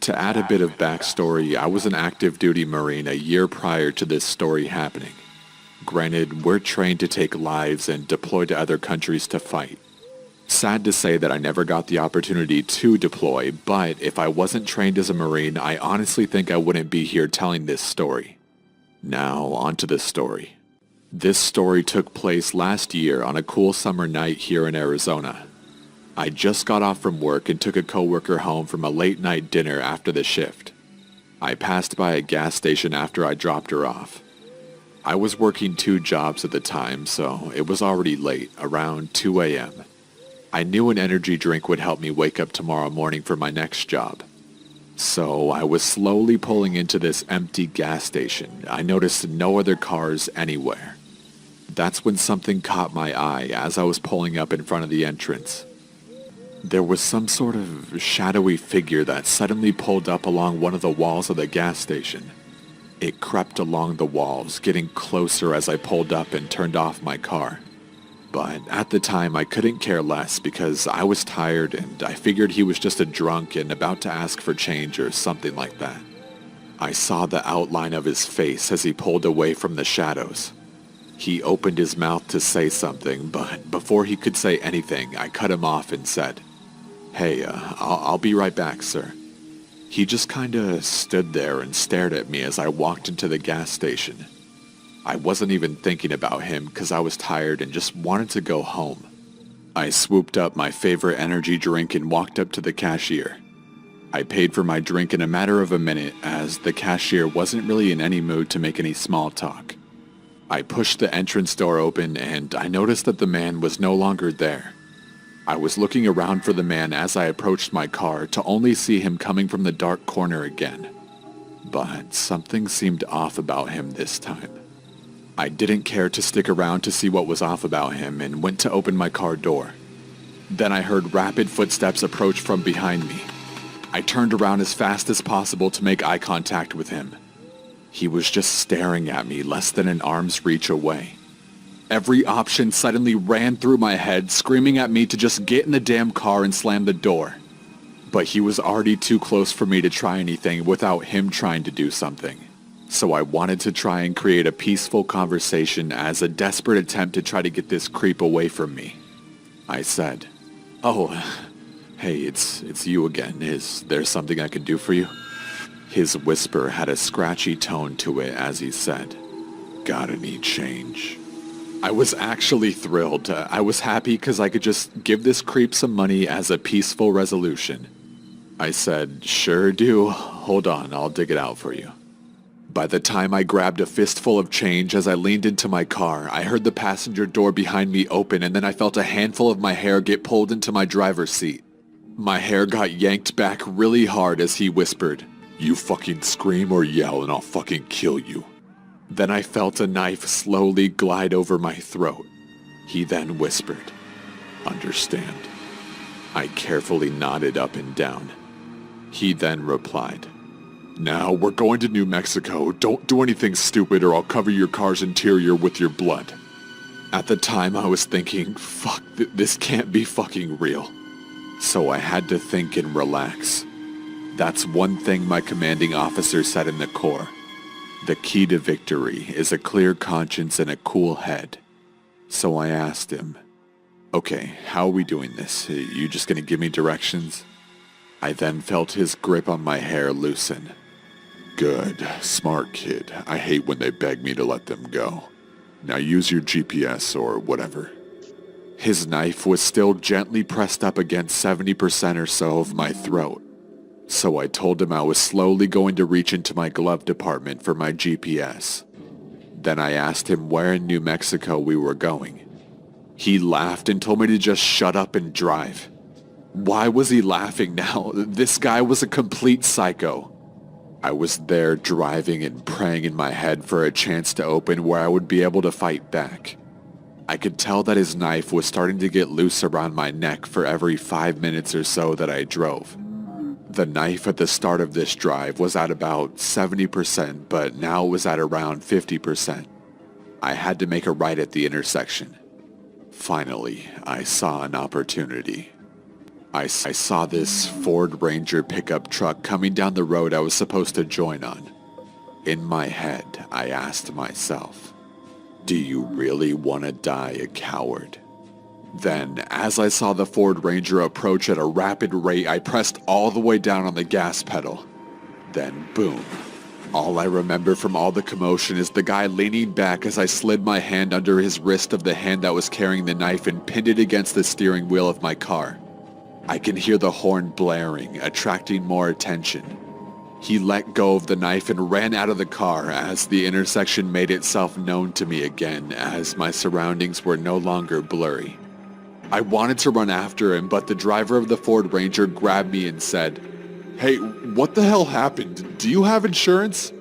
To add a bit of backstory, I was an active duty Marine a year prior to this story happening. Granted, we're trained to take lives and deploy to other countries to fight. Sad to say that I never got the opportunity to deploy, but if I wasn't trained as a Marine, I honestly think I wouldn't be here telling this story. Now, onto the story. This story took place last year on a cool summer night here in Arizona. I just got off from work and took a coworker home from a late-night dinner after the shift. I passed by a gas station after I dropped her off. I was working 2 jobs at the time, so it was already late, around 2 a.m. I knew an energy drink would help me wake up tomorrow morning for my next job. So I was slowly pulling into this empty gas station. I noticed no other cars anywhere. That's when something caught my eye as I was pulling up in front of the entrance. There was some sort of shadowy figure that suddenly pulled up along one of the walls of the gas station. It crept along the walls, getting closer as I pulled up and turned off my car. But at the time I couldn't care less because I was tired and I figured he was just a drunk and about to ask for change or something like that. I saw the outline of his face as he pulled away from the shadows. He opened his mouth to say something, but before he could say anything, I cut him off and said, "Hey, I'll be right back, sir." He just kinda stood there and stared at me as I walked into the gas station. I wasn't even thinking about him because I was tired and just wanted to go home. I swooped up my favorite energy drink and walked up to the cashier. I paid for my drink in a matter of a minute as the cashier wasn't really in any mood to make any small talk. I pushed the entrance door open and I noticed that the man was no longer there. I was looking around for the man as I approached my car to only see him coming from the dark corner again. But something seemed off about him this time. I didn't care to stick around to see what was off about him and went to open my car door. Then I heard rapid footsteps approach from behind me. I turned around as fast as possible to make eye contact with him. He was just staring at me less than an arm's reach away. Every option suddenly ran through my head, screaming at me to just get in the damn car and slam the door. But he was already too close for me to try anything without him trying to do something. So I wanted to try and create a peaceful conversation as a desperate attempt to try to get this creep away from me. I said, "Oh, hey, it's you again. Is there something I can do for you?" His whisper had a scratchy tone to it as he said, "Gotta need change." I was actually thrilled. I was happy because I could just give this creep some money as a peaceful resolution. I said, "Sure do. Hold on, I'll dig it out for you." By the time I grabbed a fistful of change as I leaned into my car, I heard the passenger door behind me open and then I felt a handful of my hair get pulled into my driver's seat. My hair got yanked back really hard as he whispered, "You fucking scream or yell and I'll fucking kill you." Then I felt a knife slowly glide over my throat. He then whispered, "Understand." I carefully nodded up and down. He then replied, "Now we're going to New Mexico. Don't do anything stupid or I'll cover your car's interior with your blood." At the time I was thinking, fuck, this can't be fucking real. So I had to think and relax. That's one thing my commanding officer said in the Corps. The key to victory is a clear conscience and a cool head. So I asked him, "Okay, how are we doing this? You just gonna give me directions?" I then felt his grip on my hair loosen. "Good, smart kid. I hate when they beg me to let them go. Now use your GPS or whatever." His knife was still gently pressed up against 70% or so of my throat. So I told him I was slowly going to reach into my glove compartment for my GPS. Then I asked him where in New Mexico we were going. He laughed and told me to just shut up and drive. Why was he laughing now? This guy was a complete psycho. I was there driving and praying in my head for a chance to open where I would be able to fight back. I could tell that his knife was starting to get loose around my neck for every 5 minutes or so that I drove. The knife at the start of this drive was at about 70%, but now it was at around 50%. I had to make a right at the intersection. Finally, I saw an opportunity. I saw this Ford Ranger pickup truck coming down the road I was supposed to join on. In my head, I asked myself, do you really want to die a coward? Then, as I saw the Ford Ranger approach at a rapid rate, I pressed all the way down on the gas pedal. Then, boom. All I remember from all the commotion is the guy leaning back as I slid my hand under his wrist of the hand that was carrying the knife and pinned it against the steering wheel of my car. I can hear the horn blaring, attracting more attention. He let go of the knife and ran out of the car as the intersection made itself known to me again, as my surroundings were no longer blurry. I wanted to run after him, but the driver of the Ford Ranger grabbed me and said, "Hey, what the hell happened? Do you have insurance?"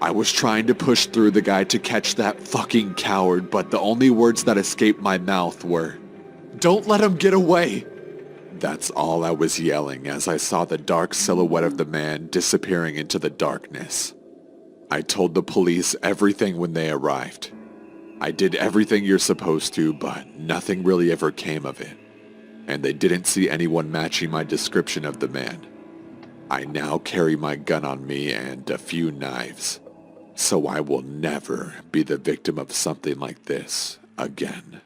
I was trying to push through the guy to catch that fucking coward, but the only words that escaped my mouth were, "Don't let him get away!" That's all I was yelling as I saw the dark silhouette of the man disappearing into the darkness. I told the police everything when they arrived. I did everything you're supposed to, but nothing really ever came of it. And they didn't see anyone matching my description of the man. I now carry my gun on me and a few knives, so I will never be the victim of something like this again.